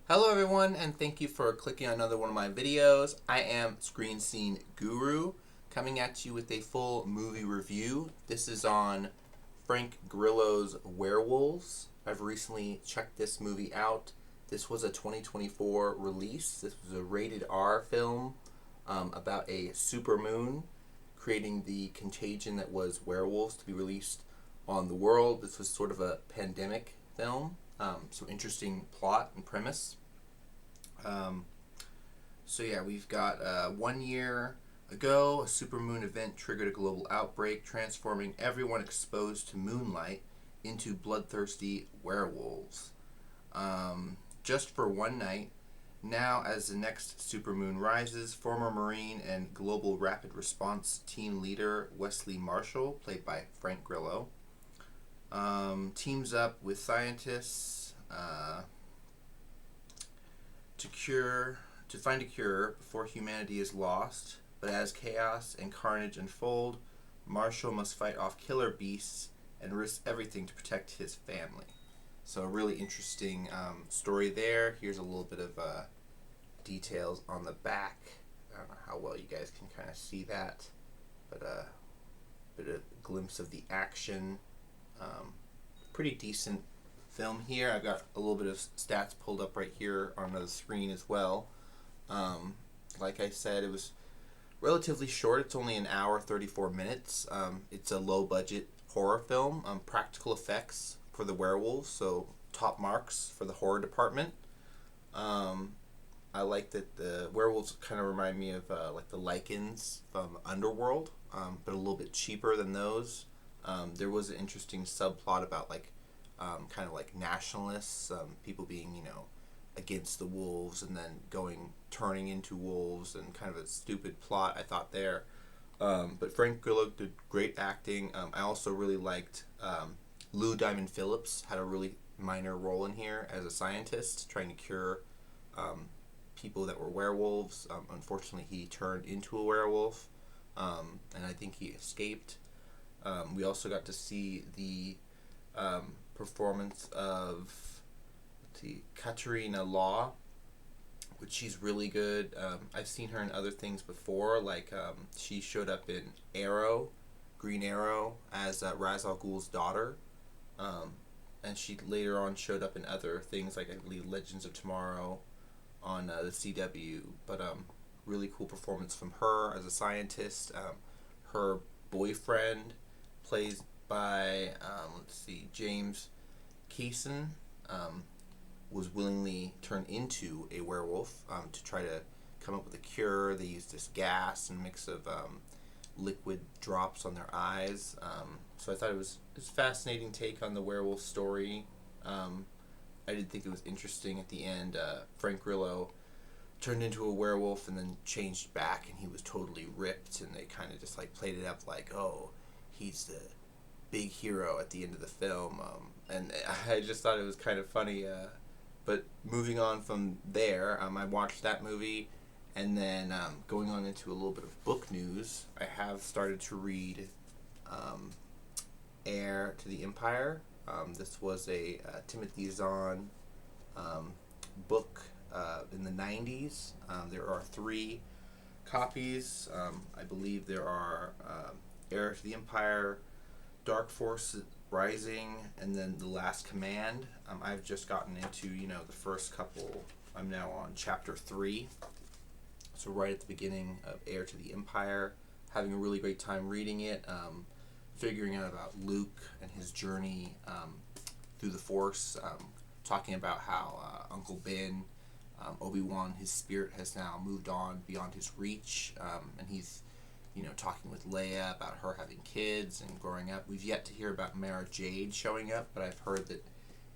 Hello everyone, and thank you for clicking on another one of my videos. I am Screen Scene Guru, coming at you with a full movie review. This is on Frank Grillo's Werewolves. I've recently checked this movie out. This was a 2024 release. This was a rated R film about a supermoon creating the contagion that was werewolves to be released on the world. This was sort of a pandemic film. So interesting plot and premise. We've got 1 year ago, a supermoon event triggered a global outbreak, transforming everyone exposed to moonlight into bloodthirsty werewolves. Just for one night, now as the next supermoon rises, former Marine and Global Rapid Response Team Leader Wesley Marshall, played by Frank Grillo, teams up with scientists to find a cure before humanity is lost. But as chaos and carnage unfold, Marshall must fight off killer beasts and risk everything to protect his family. So a really interesting story there. Here's a little bit of details on the back. I don't know how well you guys can kind of see that, but a bit of a glimpse of the action. Pretty decent film here. I've got a little bit of stats pulled up right here on the screen as well. Like I said, it was relatively short. It's only an hour 34 minutes. It's a low budget horror film. Practical effects for the werewolves, so top marks for the horror department. I like that the werewolves kind of remind me of like the Lycans from Underworld, but a little bit cheaper than those. There was an interesting subplot about like kind of like nationalists, people being, against the wolves and then turning into wolves, and kind of a stupid plot I thought there. But Frank Grillo did great acting. I also really liked Lou Diamond Phillips had a really minor role in here as a scientist trying to cure people that were werewolves. Unfortunately, he turned into a werewolf, and I think he escaped. We also got to see the performance of Katarina Law, which she's really good. I've seen her in other things before, like she showed up in Green Arrow, as Ra's al Ghul's daughter, and she later on showed up in other things like, I believe, Legends of Tomorrow on the CW. But really cool performance from her as a scientist. Her boyfriend, plays by James Kaysen, was willingly turned into a werewolf to try to come up with a cure. They used this gas and mix of liquid drops on their eyes. So I thought it was a fascinating take on the werewolf story. I did think it was interesting at the end. Frank Grillo turned into a werewolf and then changed back, and he was totally ripped, and they kind of just like played it up like, oh, he's the big hero at the end of the film, and I just thought it was kind of funny. But moving on from there, I watched that movie, and then going on into a little bit of book news, I have started to read Heir to the Empire. This was a Timothy Zahn book in the 90s. There are 3 copies. I believe there are Heir to the Empire, Dark Force Rising, and then The Last Command. I've just gotten into, the first couple. I'm now on chapter 3. So right at the beginning of Heir to the Empire. Having a really great time reading it. Figuring out about Luke and his journey through the Force. Talking about how Uncle Ben, Obi-Wan, his spirit has now moved on beyond his reach. And he's talking with Leia about her having kids and growing up. We've yet to hear about Mara Jade showing up, but I've heard that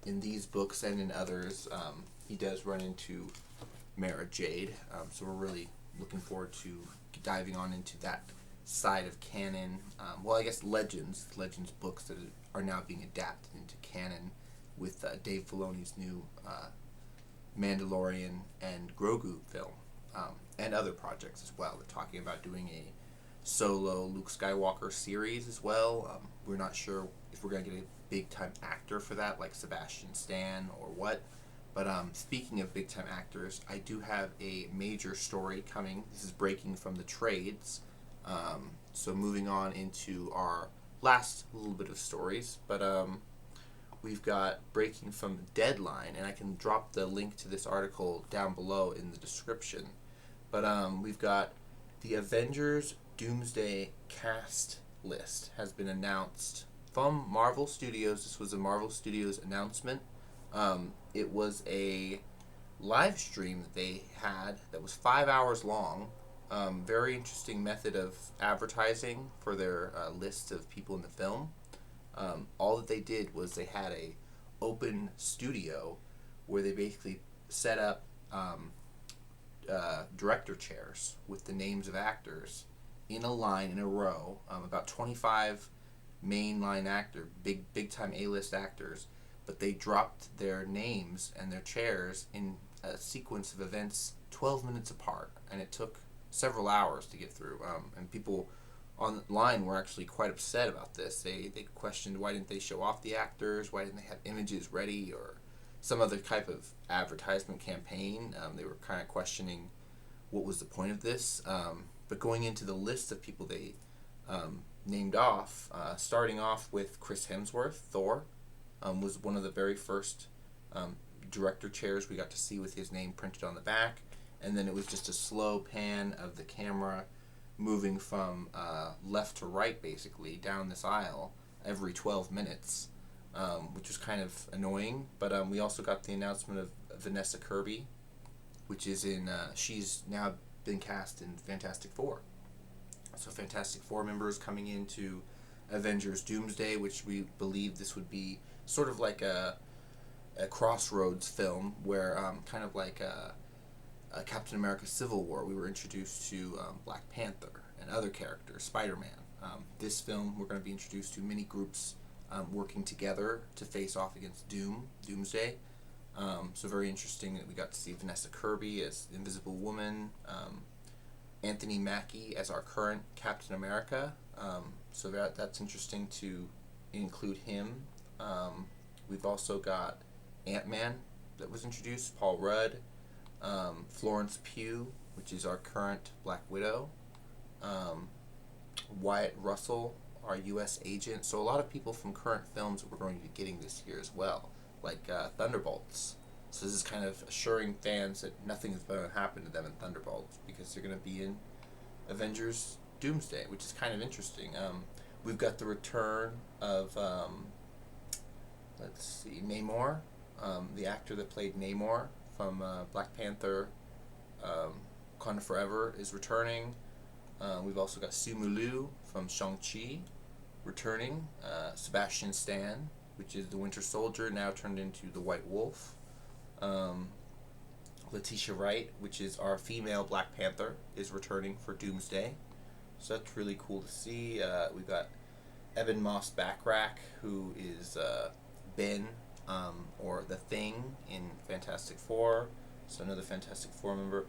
in these books and in others, he does run into Mara Jade. So we're really looking forward to diving on into that side of canon. I guess Legends books that are now being adapted into canon with Dave Filoni's new Mandalorian and Grogu film, and other projects as well. They're talking about doing a solo Luke Skywalker series as well. We're not sure if we're going to get a big time actor for that, like Sebastian Stan or what, But speaking of big time actors, I do have a major story coming. This is breaking from the trades. So moving on into our last little bit of stories, but we've got breaking from Deadline, and I can drop the link to this article down below in the description. But we've got the Avengers Doomsday cast list has been announced from Marvel Studios. This was a Marvel Studios announcement. It was a live stream that they had that was 5 hours long. Very interesting method of advertising for their list of people in the film. All that they did was they had a open studio where they basically set up director chairs with the names of actors in a line in a row. About 25 mainline actor, big time A-list actors, but they dropped their names and their chairs in a sequence of events 12 minutes apart, and it took several hours to get through. And people online were actually quite upset about this. They questioned why didn't they show off the actors, why didn't they have images ready, or some other type of advertisement campaign. They were kind of questioning what was the point of this. But going into the list of people they named off, starting off with Chris Hemsworth, Thor, was one of the very first director chairs we got to see with his name printed on the back. And then it was just a slow pan of the camera moving from left to right, basically, down this aisle every 12 minutes, which was kind of annoying. But we also got the announcement of Vanessa Kirby, which is she's now been cast in Fantastic Four. So Fantastic Four members coming into Avengers Doomsday, which we believe this would be sort of like a crossroads film where kind of like a Captain America Civil War, we were introduced to Black Panther and other characters, Spider-Man. This film, we're going to be introduced to many groups working together to face off against Doomsday. So very interesting that we got to see Vanessa Kirby as Invisible Woman, Anthony Mackie as our current Captain America. So that's interesting to include him. We've also got Ant-Man that was introduced, Paul Rudd, Florence Pugh, which is our current Black Widow, Wyatt Russell, our U.S. agent. So a lot of people from current films that we're going to be getting this year as well, like Thunderbolts. So this is kind of assuring fans that nothing is going to happen to them in Thunderbolts because they're going to be in Avengers Doomsday, which is kind of interesting. We've got the return of, Namor, the actor that played Namor from Black Panther, Wakanda Forever is returning. We've also got Simu Liu from Shang-Chi returning. Sebastian Stan, which is the Winter Soldier, now turned into the White Wolf. Letitia Wright, which is our female Black Panther, is returning for Doomsday. So that's really cool to see. We've got Ebon Moss-Backrack, who is Ben, or The Thing in Fantastic Four. So another Fantastic Four member.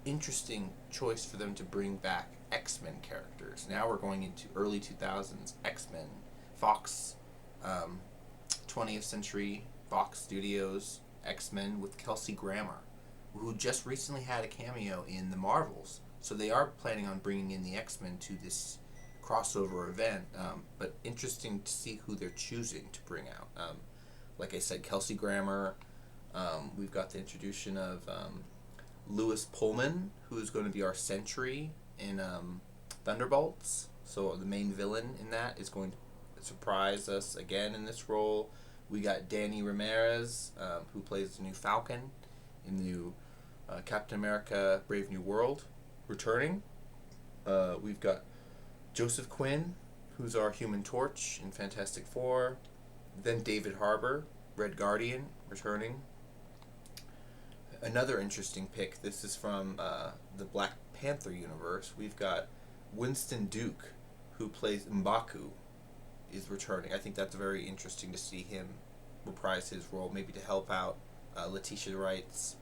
Interesting choice for them to bring back X-Men characters. Now we're going into early 2000s X-Men. Fox, 20th Century Fox Studios X-Men with Kelsey Grammer, who just recently had a cameo in the Marvels. So they are planning on bringing in the X-Men to this crossover event, but interesting to see who they're choosing to bring out. Like I said, Kelsey Grammer. We've got the introduction of Lewis Pullman, who is going to be our Sentry in Thunderbolts. So the main villain in that is going to surprise us again in this role. We got Danny Ramirez, who plays the new Falcon in the new Captain America Brave New World, returning. We've got Joseph Quinn, who's our Human Torch in Fantastic Four. Then David Harbour, Red Guardian, returning. Another interesting pick, this is from the Black Panther universe. We've got Winston Duke, who plays M'Baku, is returning. I think that's very interesting to see him reprise his role, maybe to help out Letitia Wright's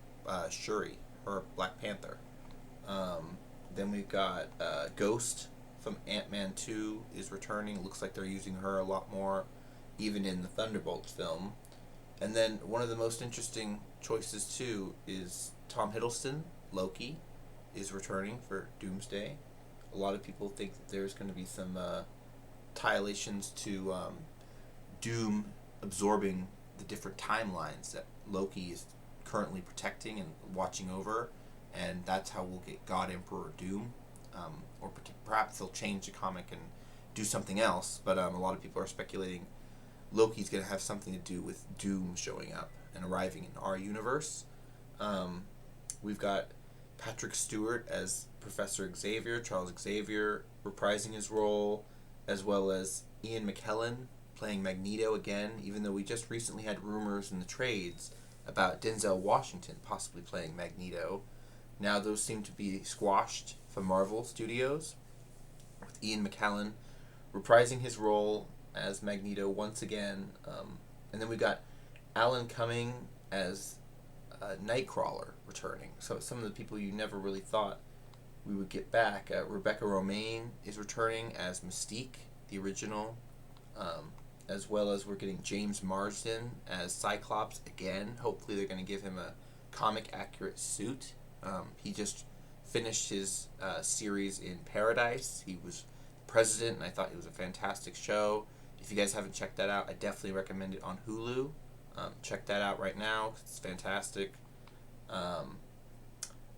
Shuri, her Black Panther. Then we've got Ghost from Ant-Man 2 is returning. Looks like they're using her a lot more, even in the Thunderbolts film. And then one of the most interesting choices too is Tom Hiddleston, Loki, is returning for Doomsday. A lot of people think that there's going to be some tilations to Doom absorbing the different timelines that Loki is currently protecting and watching over, and that's how we'll get God Emperor Doom. Or perhaps they'll change the comic and do something else, but a lot of people are speculating Loki's going to have something to do with Doom showing up and arriving in our universe. We've got Patrick Stewart as Professor Xavier, Charles Xavier, reprising his role, as well as Ian McKellen playing Magneto again, even though we just recently had rumors in the trades about Denzel Washington possibly playing Magneto. Now those seem to be squashed from Marvel Studios, with Ian McKellen reprising his role as Magneto once again. And then we got Alan Cumming as Nightcrawler returning. So some of the people you never really thought we would get back. Rebecca Romijn is returning as Mystique, the original, as well as we're getting James Marsden as Cyclops again. Hopefully they're going to give him a comic-accurate suit. He just finished his series in Paradise. He was president, and I thought it was a fantastic show. If you guys haven't checked that out, I definitely recommend it on Hulu. Check that out right now, 'cause it's fantastic.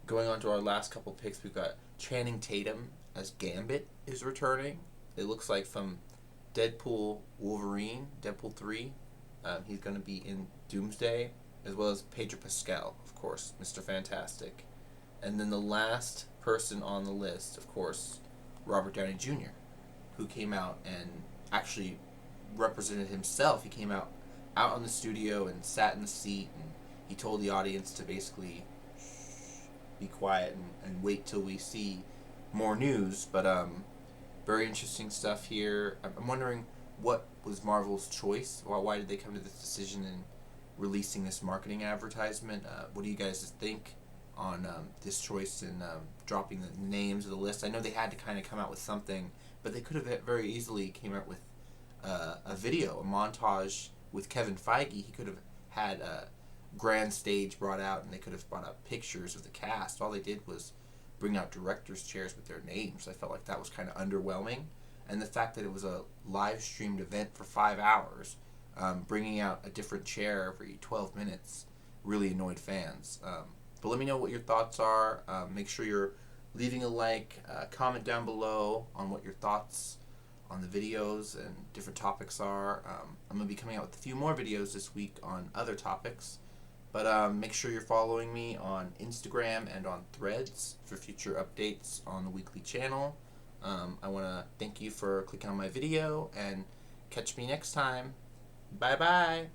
Going on to our last couple picks, we've got Channing Tatum as Gambit is returning. It looks like from Deadpool Wolverine, Deadpool 3. He's going to be in Doomsday, as well as Pedro Pascal, of course, Mr. Fantastic. And then the last person on the list, of course, Robert Downey Jr., who came out and actually represented himself. He came out on the studio and sat in the seat, and he told the audience to basically be quiet and wait till we see more news. But very interesting stuff here. I'm wondering, what was Marvel's choice? Why did they come to this decision in releasing this marketing advertisement? What do you guys think on this choice and dropping the names of the list? I know they had to kind of come out with something, but they could have very easily came out with a video, a montage with Kevin Feige. He could have had a grand stage brought out, and they could have brought out pictures of the cast. All they did was bring out director's chairs with their names. I felt like that was kind of underwhelming. And the fact that it was a live streamed event for 5 hours, bringing out a different chair every 12 minutes, really annoyed fans. But let me know what your thoughts are. Make sure you're leaving a like, comment down below on what your thoughts on the videos and different topics are. I'm going to be coming out with a few more videos this week on other topics. But make sure you're following me on Instagram and on Threads for future updates on the weekly channel. I want to thank you for clicking on my video, and catch me next time. Bye-bye.